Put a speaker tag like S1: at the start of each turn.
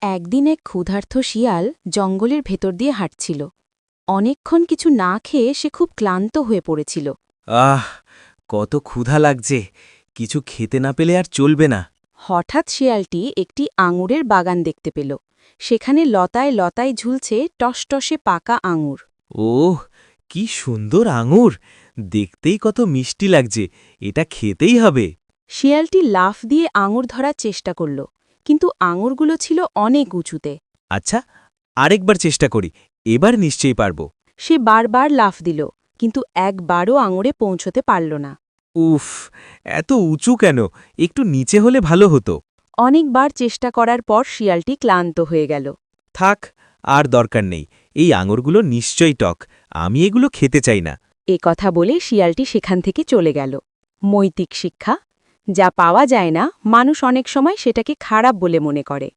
S1: একদিন এক ক্ষুধার্ত শিয়াল জঙ্গলের ভেতর দিয়ে হাঁটছিল। অনেকক্ষণ কিছু না খেয়ে সে খুব ক্লান্ত হয়ে পড়েছিল।
S2: আহ কত ক্ষুধা লাগছে, কিছু খেতে না পেলে আর চলবে না।
S1: হঠাৎ শিয়ালটি একটি আঙুরের বাগান দেখতে পেল। সেখানে লতায় লতায় ঝুলছে টসটসে পাকা আঙুর।
S2: ওহ, কি সুন্দর আঙুর! দেখতেই কত মিষ্টি লাগছে, এটা খেতেই হবে।
S1: শিয়ালটি লাফ দিয়ে আঙুর ধরার চেষ্টা করল, কিন্তু আঙুরগুলো ছিল অনেক উঁচুতে।
S2: আচ্ছা, আরেকবার চেষ্টা করি, এবার নিশ্চয়ই পারব।
S1: সে বারবার লাফ দিল, কিন্তু একবারও আঙুরে পৌঁছতে পারল না।
S2: উফ, এত উঁচু কেন? একটু নিচে হলে ভালো হতো।
S1: অনেকবার চেষ্টা করার পর শিয়ালটি ক্লান্ত হয়ে গেল।
S2: থাক, আর দরকার নেই। এই আঙুরগুলো নিশ্চয়ই টক, আমি এগুলো খেতে চাই না।
S1: এ কথা বলে শিয়ালটি সেখান থেকে চলে গেল। নৈতিক শিক্ষা: যা পাওয়া যায় না, মানুষ অনেক সময় সেটাকে খারাপ বলে মনে করে।